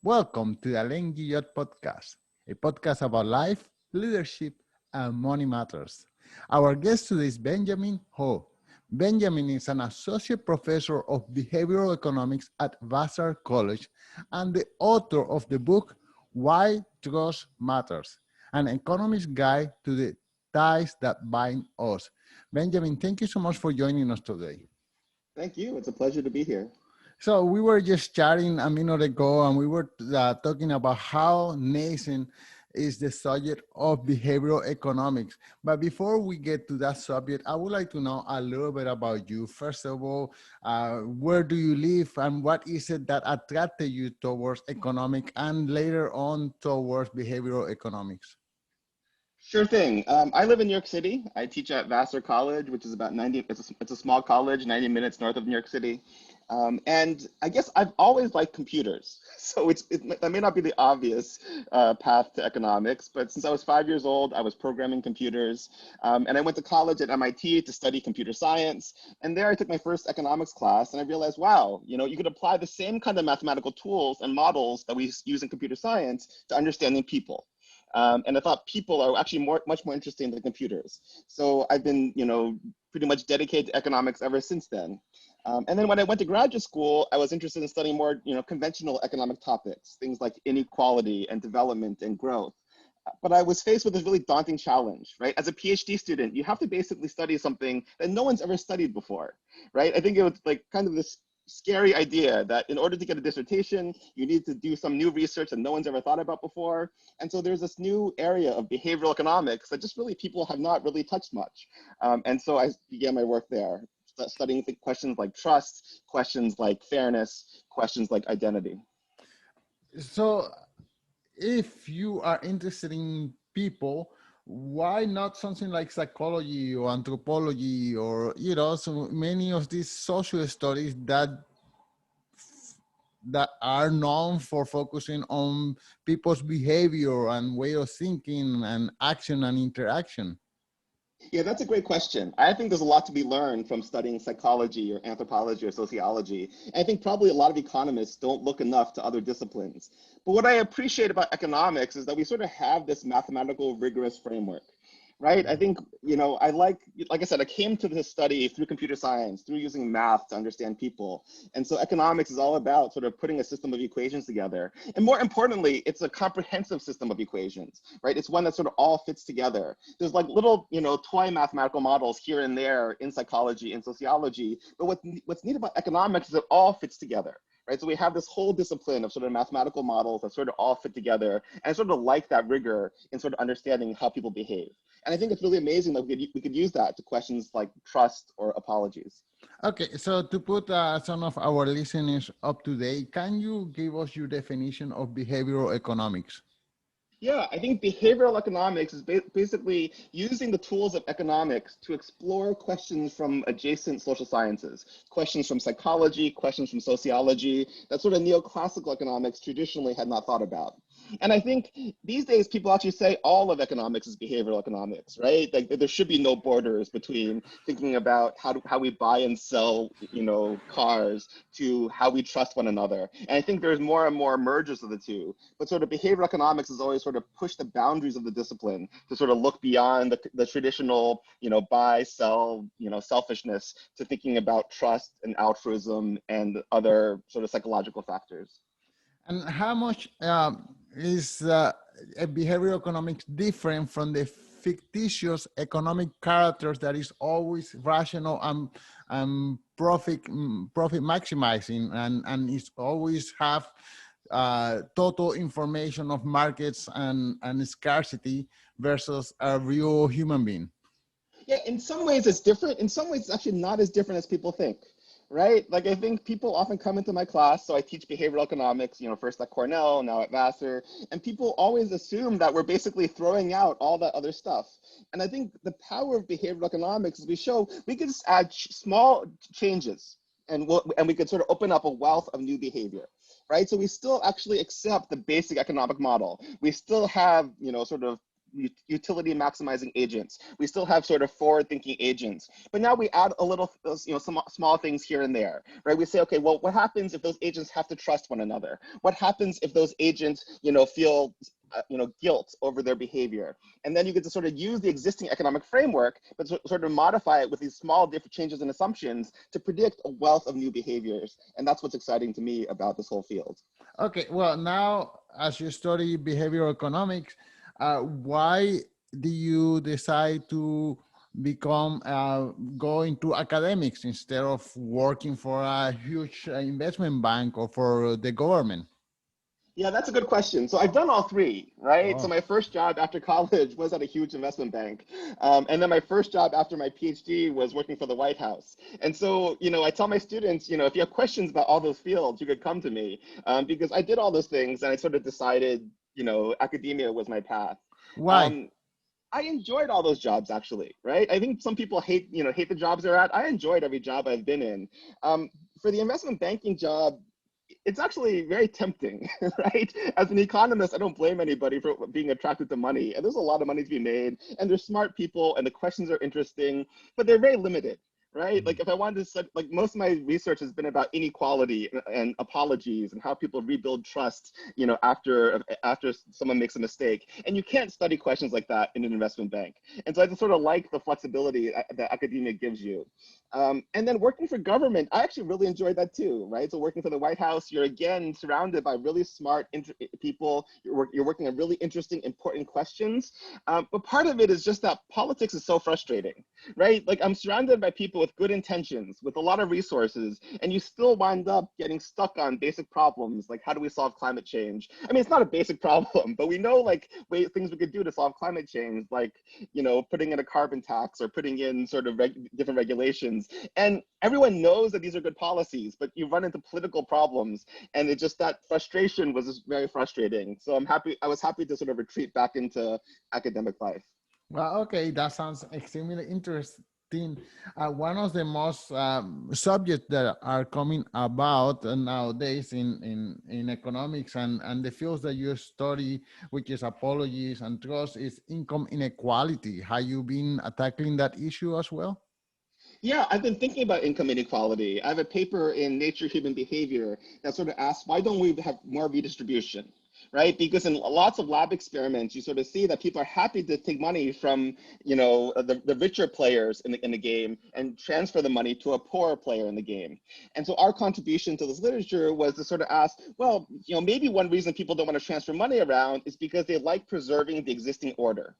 Welcome to the Lengi Yacht Podcast, a podcast about life, leadership, and money matters. Our guest today is Benjamin Ho. Benjamin is an associate professor of behavioral economics at Vassar College and the author of the book Why Trust Matters, an economist guide to the ties that bind us. Benjamin, thank you so much for joining us today. Thank you. It's a pleasure to be here. So we were just chatting a minute ago, and we were talking about how nascent is the subject of behavioral economics. But before we get to that subject, I would like to know a little bit about you. First of all, where do you live, and what is it that attracted you towards economic and later on towards behavioral economics? Sure thing. I live in New York City. I teach at Vassar College, which is about 90, it's a small college, 90 minutes north of New York City. And I guess I've always liked computers. So that may not be the obvious path to economics, but since I was 5 years old, I was programming computers. And I went to college at MIT to study computer science. And there I took my first economics class and I realized, wow, you could apply the same kind of mathematical tools and models that we use in computer science to understanding people. And I thought people are actually much more interesting than computers. So I've been, pretty much dedicated to economics ever since then. And then when I went to graduate school, I was interested in studying more, conventional economic topics, things like inequality and development and growth. But I was faced with this really daunting challenge, right? As a PhD student, you have to basically study something that no one's ever studied before, right? I think it was like kind of this scary idea that in order to get a dissertation, you need to do some new research that no one's ever thought about before. And so there's this new area of behavioral economics that just really people have not really touched much. And so I began my work there, studying questions like trust, questions like fairness, questions like identity. So if you are interested in people, why not something like psychology or anthropology or so many of these social studies that are known for focusing on people's behavior and way of thinking and action and interaction? Yeah, that's a great question. I think there's a lot to be learned from studying psychology or anthropology or sociology. And I think probably a lot of economists don't look enough to other disciplines. But what I appreciate about economics is that we sort of have this mathematical rigorous framework, right? I think, like I said, I came to this study through computer science, through using math to understand people. And so economics is all about sort of putting a system of equations together. And more importantly, it's a comprehensive system of equations, right? It's one that sort of all fits together. There's like little, toy mathematical models here and there in psychology and sociology. But what's neat about economics is it all fits together. Right, so we have this whole discipline of sort of mathematical models that sort of all fit together, and I sort of like that rigor in sort of understanding how people behave. And I think it's really amazing that we could use that to questions like trust or apologies. Okay, so to put some of our listeners up to date, can you give us your definition of behavioral economics? Yeah, I think behavioral economics is basically using the tools of economics to explore questions from adjacent social sciences, questions from psychology, questions from sociology, that sort of neoclassical economics traditionally had not thought about. And I think these days people actually say all of economics is behavioral economics, right? Like there should be no borders between thinking about how we buy and sell, cars to how we trust one another. And I think there's more and more mergers of the two. But sort of behavioral economics has always sort of pushed the boundaries of the discipline to sort of look beyond the traditional, buy, sell, selfishness to thinking about trust and altruism and other sort of psychological factors. And how much is behavioral economics different from the fictitious economic characters that is always rational and profit maximizing and is always have total information of markets and scarcity versus a real human being? Yeah, in some ways it's different. In some ways, it's actually not as different as people think, right? Like I think people often come into my class, so I teach behavioral economics, first at Cornell, now at Vassar, and people always assume that we're basically throwing out all that other stuff. And I think the power of behavioral economics is we show we can just add small changes and we could sort of open up a wealth of new behavior. Right, so we still actually accept the basic economic model. We still have, sort of utility maximizing agents. We still have sort of forward thinking agents, but now we add a little, some small things here and there, right? We say, okay, well, what happens if those agents have to trust one another? What happens if those agents, feel guilt over their behavior? And then you get to sort of use the existing economic framework, but sort of modify it with these small different changes in assumptions to predict a wealth of new behaviors. And that's what's exciting to me about this whole field. Okay, well, now as you study behavioral economics, why do you decide to become go into academics instead of working for a huge investment bank or for the government? Yeah, that's a good question. So I've done all three, right? So Oh, my first job after college was at a huge investment bank. And then my first job after my PhD was working for the White House. And so, I tell my students, if you have questions about all those fields, you could come to me, because I did all those things and I sort of decided, academia was my path. why? Um, I enjoyed all those jobs actually, right? I think some people hate the jobs they're at. I enjoyed every job I've been in. For the investment banking job, it's actually very tempting, right? As an economist, I don't blame anybody for being attracted to money. And there's a lot of money to be made, and there's smart people, and the questions are interesting, but they're very limited, right? Like if I wanted to study, like most of my research has been about inequality and apologies and how people rebuild trust, after someone makes a mistake. And you can't study questions like that in an investment bank. And so I just sort of like the flexibility that academia gives you. And then working for government, I actually really enjoyed that too, right? So working for the White House, you're again surrounded by really smart people. You're working on really interesting, important questions. But part of it is just that politics is so frustrating, right? Like I'm surrounded by people with good intentions, with a lot of resources, and you still wind up getting stuck on basic problems, like how do we solve climate change? I mean, it's not a basic problem, but we know like things we could do to solve climate change, like, putting in a carbon tax or putting in sort of different regulations. And everyone knows that these are good policies, but you run into political problems, and it just, that frustration was just very frustrating. So I was happy to sort of retreat back into academic life. Well, okay, that sounds extremely interesting. One of the most subjects that are coming about nowadays in economics and the fields that you study, which is apologies and trust, is income inequality. Have you been tackling that issue as well? Yeah, I've been thinking about income inequality. I have a paper in Nature Human Behavior that sort of asks, why don't we have more redistribution, right? Because in lots of lab experiments, you sort of see that people are happy to take money from, the richer players in the game and transfer the money to a poorer player in the game. And so our contribution to this literature was to sort of ask, well, maybe one reason people don't want to transfer money around is because they like preserving the existing order,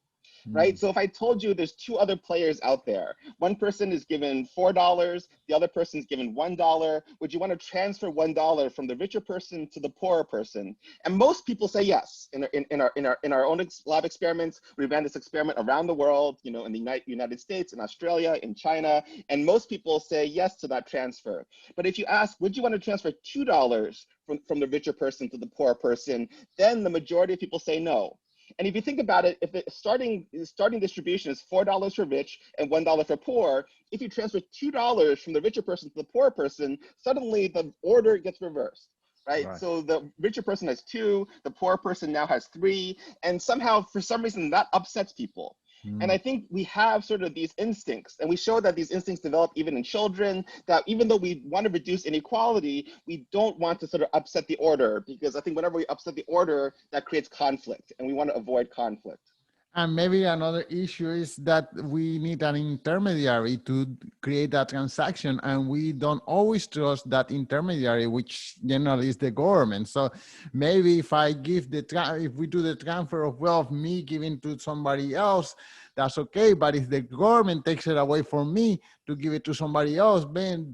right? Mm. So if I told you there's two other players out there, one person is given $4, the other person is given $1, would you want to transfer $1 from the richer person to the poorer person? And most people say yes. In our own lab experiments, we ran this experiment around the world, in the United States, in Australia, in China, and most people say yes to that transfer. But if you ask, would you want to transfer $2 from the richer person to the poorer person, then the majority of people say no. And if you think about it, if the starting distribution is $4 for rich and $1 for poor, if you transfer $2 from the richer person to the poorer person, suddenly the order gets reversed, right? Right. So the richer person has 2, the poor person now has 3, and somehow, for some reason, that upsets people. And Mm. I think we have sort of these instincts, and we show that these instincts develop even in children, that even though we want to reduce inequality, we don't want to sort of upset the order, because I think whenever we upset the order, that creates conflict, and we want to avoid conflict. And maybe another issue is that we need an intermediary to create that transaction, and we don't always trust that intermediary, which generally is the government. So maybe if I give if we do the transfer of wealth, me giving to somebody else, that's okay. But if the government takes it away from me to give it to somebody else, then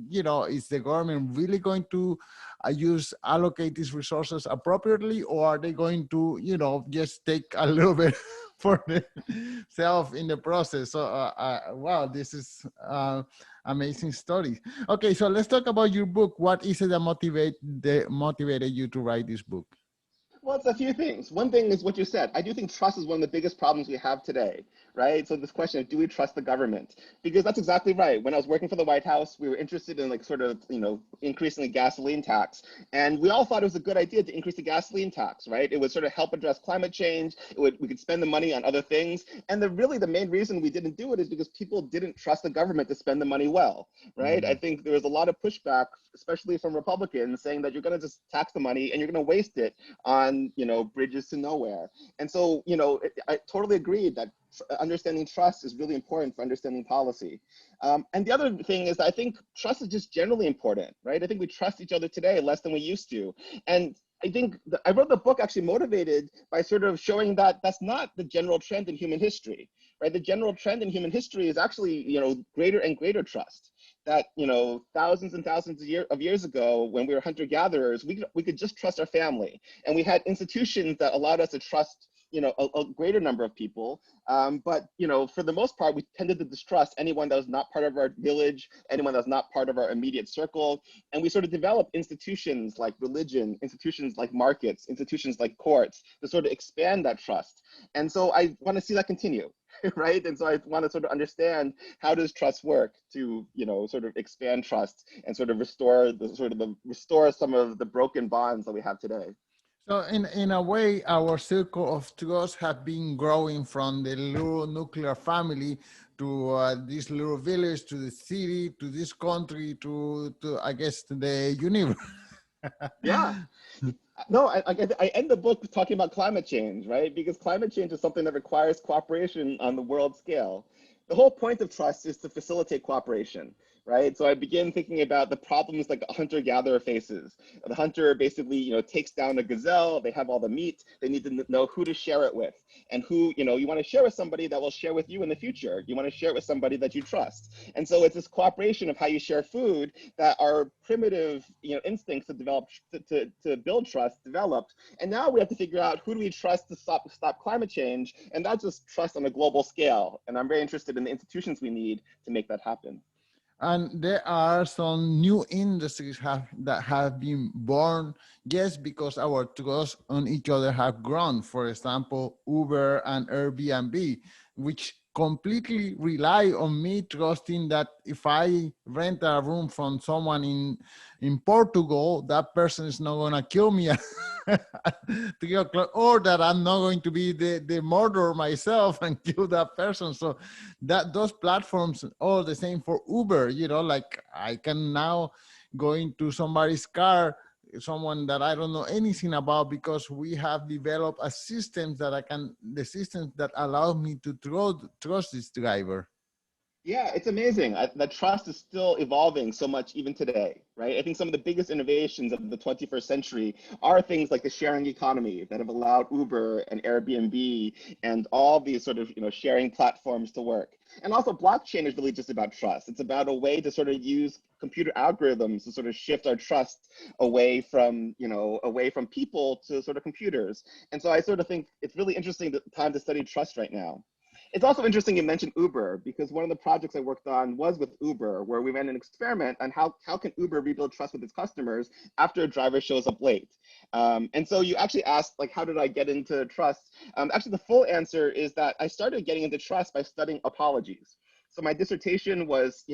is the government really going to allocate these resources appropriately, or are they going to just take a little bit for themselves in the process? So wow, this is amazing story. Okay, so let's talk about your book. What is it that motivated you to write this book? Well, it's a few things. One thing is what you said. I do think trust is one of the biggest problems we have today, right? So this question of do we trust the government? Because that's exactly right. When I was working for the White House, we were interested in like sort of, increasing the gasoline tax. And we all thought it was a good idea to increase the gasoline tax, right? It would sort of help address climate change. We could spend the money on other things. And the main reason we didn't do it is because people didn't trust the government to spend the money well, right? I think there was a lot of pushback, especially from Republicans, saying that you're going to just tax the money and you're going to waste it on bridges to nowhere. And so I totally agree that understanding trust is really important for understanding policy. And the other thing is that I think trust is just generally important, right? I think we trust each other today less than we used to. And I think I wrote the book actually motivated by sort of showing that that's not the general trend in human history, right? The general trend in human history is actually greater and greater trust. That thousands and thousands of years ago, when we were hunter-gatherers, we could just trust our family, and we had institutions that allowed us to trust a greater number of people. But for the most part, we tended to distrust anyone that was not part of our village, anyone that was not part of our immediate circle, and we sort of developed institutions like religion, institutions like markets, institutions like courts to sort of expand that trust. And so I want to see that continue. Right. And so I want to sort of understand, how does trust work to, sort of expand trust and sort of restore some of the broken bonds that we have today. So in a way, our circle of trust have been growing from the little nuclear family to this little village, to the city, to this country, to I guess to the universe. Yeah. No, I end the book talking about climate change, right? Because climate change is something that requires cooperation on the world scale. The whole point of trust is to facilitate cooperation, right? So I begin thinking about the problems like a hunter-gatherer faces. The hunter basically, takes down a gazelle. They have all the meat. They need to know who to share it with, and who, you want to share with somebody that will share with you in the future. You want to share it with somebody that you trust. And so it's this cooperation of how you share food that our primitive, instincts to develop, to build trust developed. And now we have to figure out, who do we trust to stop climate change? And that's just trust on a global scale. And I'm very interested in the institutions we need to make that happen. And there are some new industries that have been born just because our trust on each other have grown. For example, Uber and Airbnb, which completely rely on me trusting that if I rent a room from someone in Portugal, that person is not going to kill me at 3 o'clock, or that I'm not going to be the murderer myself and kill that person. So that those platforms all the same for Uber, like I can now go into somebody's car, someone that I don't know anything about, because we have developed a system the systems that allow me to trust this driver. Yeah, it's amazing. That trust is still evolving so much even today, right? I think some of the biggest innovations of the 21st century are things like the sharing economy that have allowed Uber and Airbnb and all these sort of, sharing platforms to work. And also blockchain is really just about trust. It's about a way to sort of use computer algorithms to sort of shift our trust away from people to sort of computers. And so I sort of think it's really interesting time to study trust right now. It's also interesting you mentioned Uber, because one of the projects I worked on was with Uber, where we ran an experiment on how can Uber rebuild trust with its customers after a driver shows up late. And so you actually asked, like, how did I get into trust? Actually, the full answer is that I started getting into trust by studying apologies. So my dissertation was,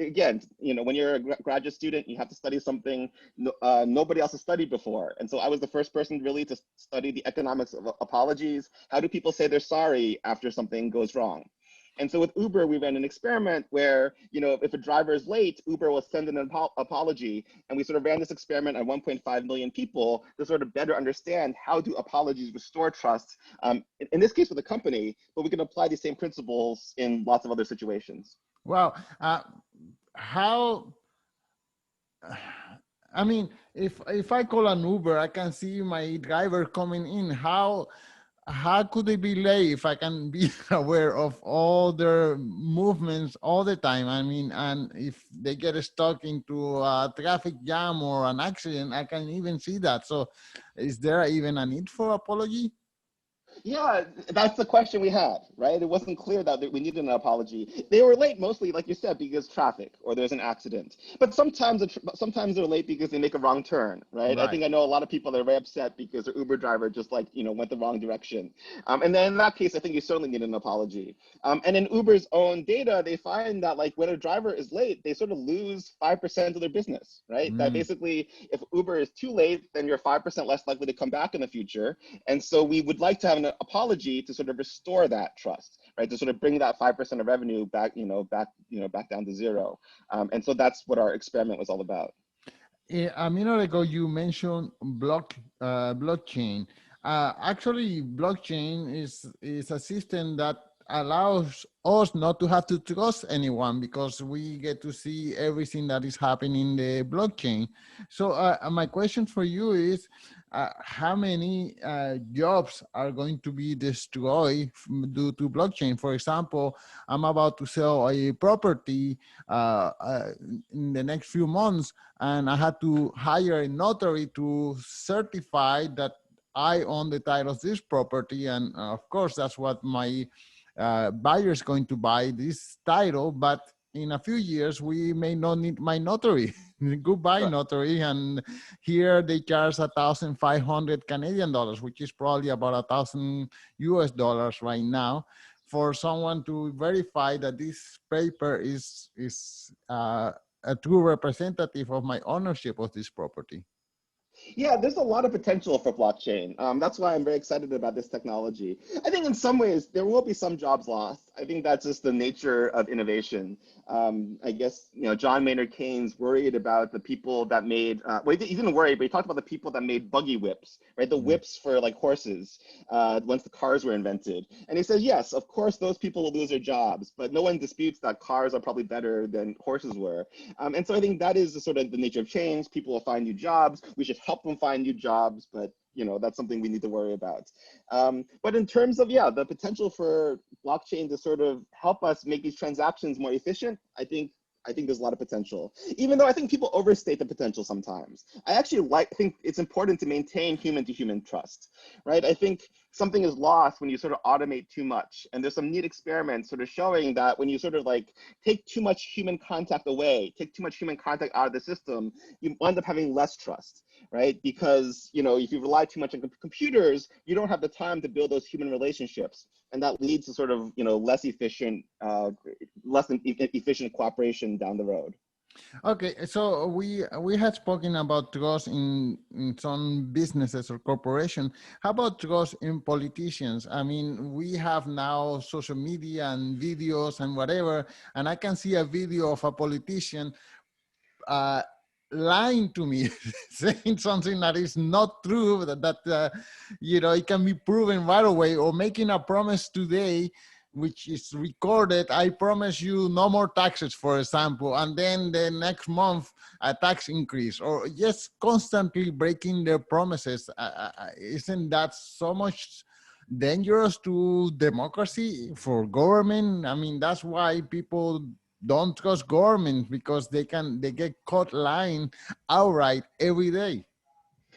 again, when you're a graduate student, you have to study something nobody else has studied before. And so I was the first person really to study the economics of apologies. How do people say they're sorry after something goes wrong? And so with Uber, we ran an experiment where, if a driver is late, Uber will send an apology. And we sort of ran this experiment on 1.5 million people to sort of better understand, how do apologies restore trust, in this case with a company, but we can apply these same principles in lots of other situations. Wow. How, I mean, if I call an Uber, I can see my driver coming in. How could they be late if I can be aware of all their movements all the time? I mean, and if they get stuck into a traffic jam or an accident, I can even see that. So is there even a need for apology? Yeah, that's the question we had, right? It wasn't clear that we needed an apology. They were late mostly, like you said, because traffic or there's an accident. But sometimes they're late because they make a wrong turn, right? I Right. think I know a lot of people that are very upset because their Uber driver just like, went the wrong direction. And then in that case, I think you certainly need an apology. And in Uber's own data, they find that like when a driver is late, they sort of lose 5% of their business, right? That Mm. basically, if Uber is too late, then you're 5% less likely to come back in the future. And so we would like to have an apology to sort of restore that trust, right? To sort of bring that 5% of revenue back, back down to zero. And so that's what our experiment was all about. A minute ago, you mentioned blockchain. Actually, blockchain is a system that allows us not to have to trust anyone because we get to see everything that is happening in the blockchain. So, my question for you is, how many jobs are going to be destroyed due to blockchain? For example, I'm about to sell a property in the next few months, and I had to hire a notary to certify that I own the title of this property. And of course, that's what my buyer is going to buy this title. But in a few years, we may not need my notary. Goodbye, Right. notary. And here they charge 1,500 Canadian dollars, which is probably about 1,000 US dollars right now, for someone to verify that this paper is a true representative of my ownership of this property. Yeah, there's a lot of potential for blockchain. That's why I'm very excited about this technology. I think in some ways there will be some jobs lost. I think that's just the nature of innovation. I guess John Maynard Keynes worried about the people that made. Well, he didn't worry, but he talked about the people that made buggy whips, right? The Mm. whips for like horses once the cars were invented. And he says, yes, of course, those people will lose their jobs, but no one disputes that cars are probably better than horses were. And so I think that is the sort of the nature of change. People will find new jobs. We should help them find new jobs, but that's something we need to worry about. But in terms of the potential for blockchain to sort of help us make these transactions more efficient, I think there's a lot of potential, even though I think people overstate the potential sometimes. I actually think it's important to maintain human to human trust, right? I think something is lost when you sort of automate too much. And there's some neat experiments sort of showing that when you sort of like take too much human contact away, take too much human contact out of the system, you wind up having less trust, right? Because, if you rely too much on computers, you don't have the time to build those human relationships. And that leads to sort of, less than efficient cooperation down the road. Okay, so we had spoken about trust in some businesses or corporation. How about trust in politicians? I mean, we have now social media and videos and whatever, and I can see a video of a politician uh, lying to me, saying something that is not true, that it can be proven right away, or making a promise today which is recorded. I promise you no more taxes, for example, and then the next month a tax increase, or just constantly breaking their promises. Isn't that so much dangerous to democracy, for government? I mean, that's why people don't trust government, because they get caught lying outright every day.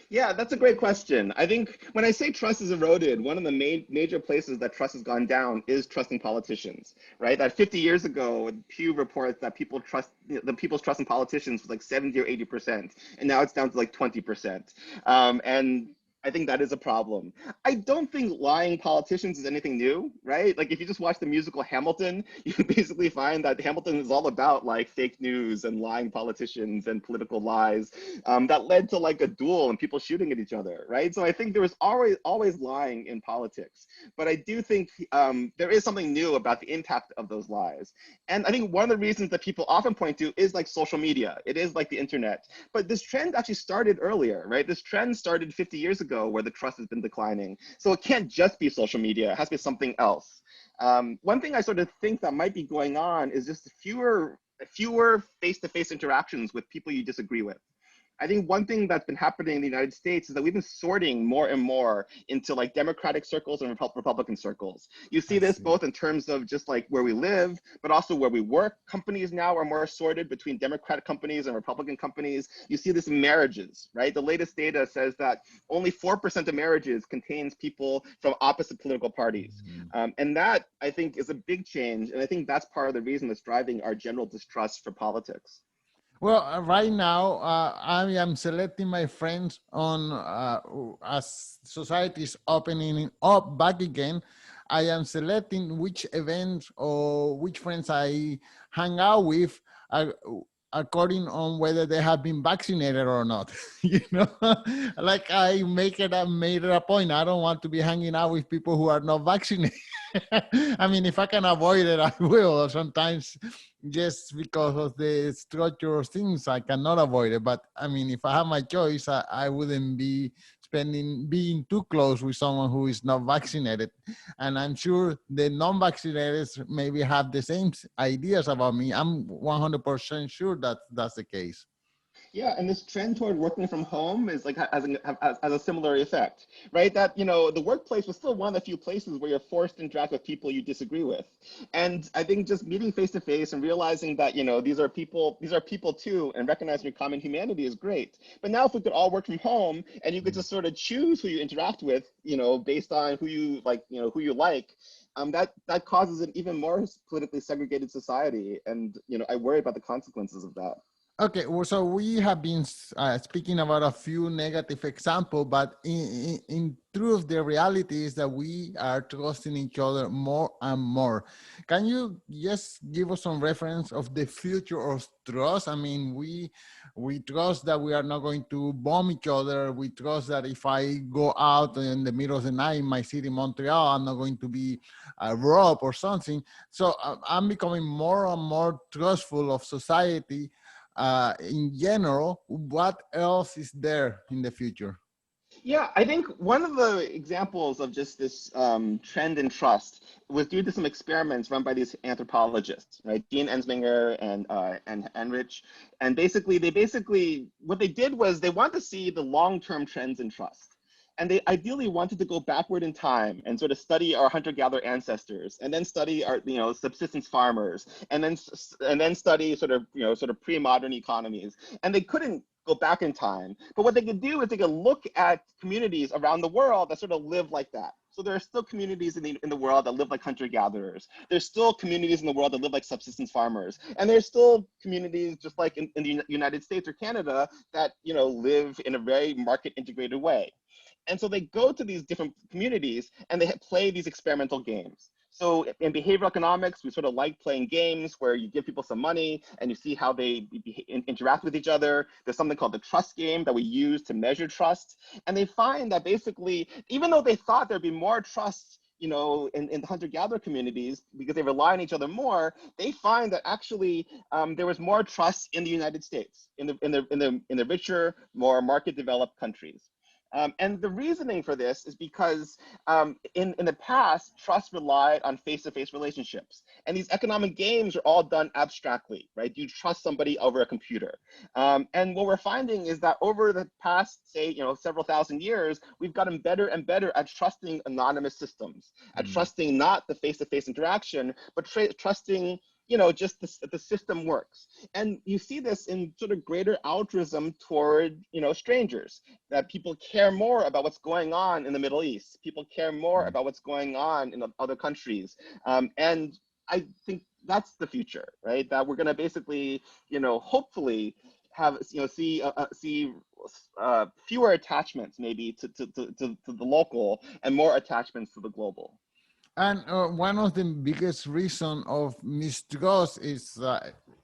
Yeah, that's a great question. I think when I say trust is eroded, one of the major places that trust has gone down is trusting politicians, right? That 50 years ago, Pew reports that the people's trust in politicians was like 70 or 80%, and now it's down to like 20%. And I think that is a problem. I don't think lying politicians is anything new, right? Like if you just watch the musical Hamilton, you basically find that Hamilton is all about like fake news and lying politicians and political lies that led to like a duel and people shooting at each other, right? So I think there was always lying in politics, but I do think there is something new about the impact of those lies. And I think one of the reasons that people often point to is like social media. It is like the internet, but this trend actually started earlier, right? This trend started 50 years ago where the trust has been declining. So it can't just be social media, it has to be something else. One thing I sort of think that might be going on is just fewer face-to-face interactions with people you disagree with. I think one thing that's been happening in the United States is that we've been sorting more and more into like Democratic circles and Republican circles. You see I this see. both in terms of just like where we live, but also where we work. Companies now are more sorted between Democratic companies and Republican companies. You see this in marriages, right? The latest data says that only 4% of marriages contains people from opposite political parties. Mhm. And that, I think, is a big change. And I think that's part of the reason that's driving our general distrust for politics. Well, right now, I am selecting my friends on as society is opening up back again. I am selecting which events or which friends I hang out with uh, according on whether they have been vaccinated or not. you know, like I made it a point. I don't want to be hanging out with people who are not vaccinated. I mean, if I can avoid it, I will. Sometimes just because of the structure of things, I cannot avoid it. But I mean, if I have my choice, I wouldn't be being too close with someone who is not vaccinated. And I'm sure the non-vaccinated maybe have the same ideas about me. I'm 100% sure that that's the case. Yeah, and this trend toward working from home is like has a similar effect, right? That the workplace was still one of the few places where you're forced to interact with people you disagree with, and I think just meeting face to face and realizing that these are people too, and recognizing your common humanity is great. But now if we could all work from home and you could just sort of choose who you interact with, based on who you like, that causes an even more politically segregated society, and I worry about the consequences of that. Okay, well, so we have been speaking about a few negative examples, but in truth, the reality is that we are trusting each other more and more. Can you just give us some reference of the future of trust? I mean, we trust that we are not going to bomb each other. We trust that if I go out in the middle of the night in my city, Montreal, I'm not going to be robbed or something. So I'm becoming more and more trustful of society in general. What else is there in the future? Yeah, I think one of the examples of just this trend in trust was due to some experiments run by these anthropologists, right? Gene Ensminger and Enrich, and basically what they did was they wanted to see the long-term trends in trust. And they ideally wanted to go backward in time and sort of study our hunter-gatherer ancestors, and then study our subsistence farmers, and then study sort of pre-modern economies. And they couldn't go back in time. But what they could do is they could look at communities around the world that sort of live like that. So there are still communities in the world that live like hunter-gatherers. There's still communities in the world that live like subsistence farmers. And there's still communities just like in the United States or Canada that live in a very market integrated way. And so they go to these different communities and they play these experimental games. So in behavioral economics, we sort of like playing games where you give people some money and you see how they interact with each other. There's something called the trust game that we use to measure trust. And they find that basically, even though they thought there'd be more trust in the hunter-gatherer communities because they rely on each other more, they find that actually there was more trust in the United States, in the richer, more market-developed countries. And the reasoning for this is because in the past, trust relied on face-to-face relationships. And these economic games are all done abstractly, right? You trust somebody over a computer. And what we're finding is that over the past, say, several thousand years, we've gotten better and better at trusting anonymous systems, at trusting not the face-to-face interaction, but trusting just the system works. And you see this in sort of greater altruism toward, strangers, that people care more about what's going on in the Middle East. People care more about what's going on in other countries. And I think that's the future, right? That we're going to basically, hopefully have, see fewer attachments maybe to the local and more attachments to the global. And one of the biggest reason of mistrust is,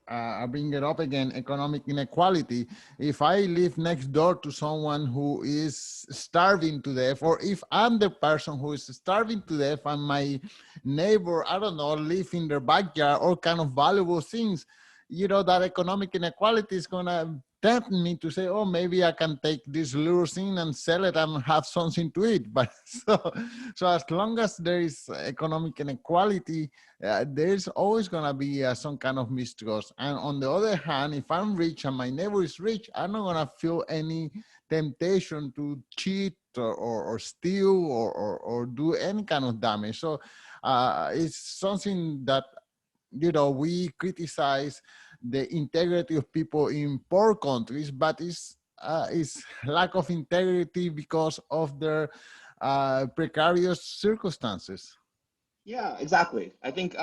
I bring it up again, economic inequality. If I live next door to someone who is starving to death, or if I'm the person who is starving to death and my neighbor, I don't know, live in their backyard, all kind of valuable things, that economic inequality is gonna tempt me to say, oh, maybe I can take this lure thing and sell it and have something to eat. But so as long as there is economic inequality, there's always going to be some kind of mistrust. And on the other hand, if I'm rich and my neighbor is rich, I'm not going to feel any temptation to cheat or steal or do any kind of damage. So it's something that, we criticize the integrity of people in poor countries, but it's lack of integrity because of their precarious circumstances. Yeah, exactly. I think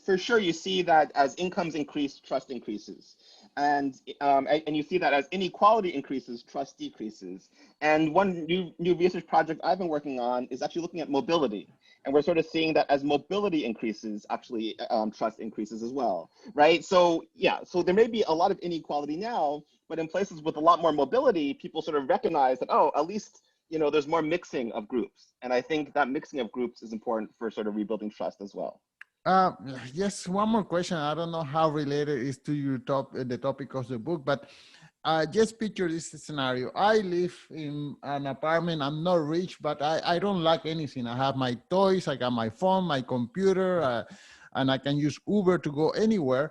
for sure you see that as incomes increase, trust increases, and you see that as inequality increases, trust decreases. And one new research project I've been working on is actually looking at mobility, and we're sort of seeing that as mobility increases, actually trust increases as well, right? So yeah, so there may be a lot of inequality now, but in places with a lot more mobility, people sort of recognize that, oh, at least there's more mixing of groups. And I think that mixing of groups is important for sort of rebuilding trust as well. Uh, yes, one more question. I don't know how related it is to the topic of the book, but just picture this scenario. I live in an apartment. I'm not rich, but I don't lack anything. I have my toys, I got my phone, my computer, and I can use Uber to go anywhere.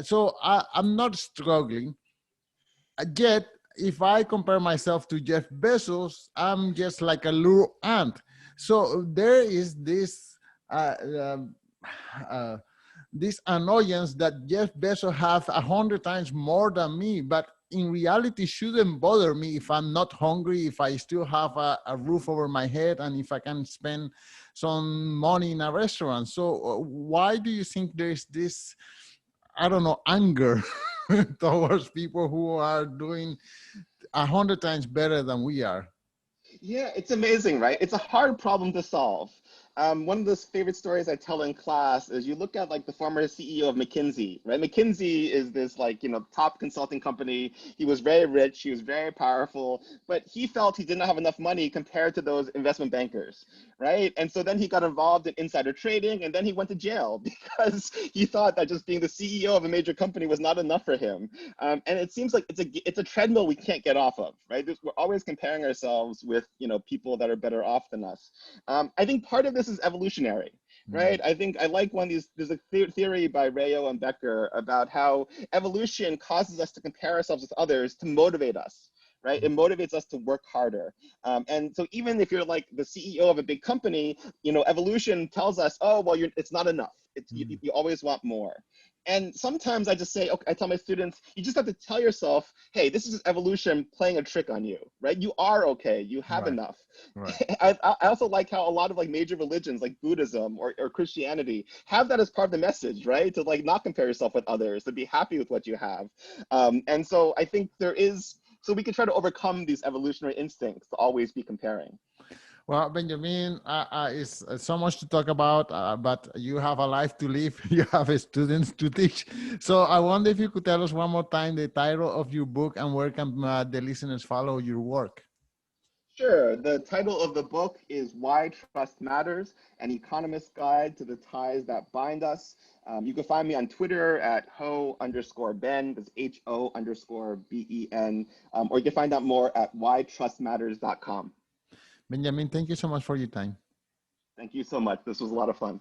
So I'm not struggling. Yet, if I compare myself to Jeff Bezos, I'm just like a little ant. So there is uh, um, uh, this annoyance that Jeff Bezos have 100 times more than me, but in reality shouldn't bother me if I'm not hungry, if I still have a roof over my head, and if I can spend some money in a restaurant. So why do you think there's this, I don't know, anger towards people who are doing 100 times better than we are? Yeah, it's amazing, right? It's a hard problem to solve. One of the favorite stories I tell in class is you look at like the former CEO of McKinsey, right? McKinsey is this like, top consulting company. He was very rich, he was very powerful, but he felt he did not have enough money compared to those investment bankers, right? And so then he got involved in insider trading and then he went to jail because he thought that just being the CEO of a major company was not enough for him. And it seems like it's a treadmill we can't get off of, right? We're always comparing ourselves with people that are better off than us. I think part of this is evolutionary, right? I think I like one of these. There's a theory by Rayo and Becker about how evolution causes us to compare ourselves with others to motivate us. Right, it motivates us to work harder, and so even if you're like the CEO of a big company, evolution tells us, oh well, it's not enough. You always want more. And sometimes I just say, okay, I tell my students, you just have to tell yourself, hey, this is evolution playing a trick on you, right? You are okay, you have Right, enough. right. I also like how a lot of like major religions like Buddhism or Christianity have that as part of the message, right? To like not compare yourself with others, to be happy with what you have. And so I think so we can try to overcome these evolutionary instincts to always be comparing. Well, Benjamin, it's so much to talk about, but you have a life to live. You have students to teach. So I wonder if you could tell us one more time the title of your book and where can the listeners follow your work? Sure. The title of the book is Why Trust Matters, an Economist Guide to the Ties That Bind Us. You can find me on Twitter at ho_Ben, that's HO_BEN, or you can find out more at whytrustmatters.com. Benjamin, thank you so much for your time. Thank you so much. This was a lot of fun.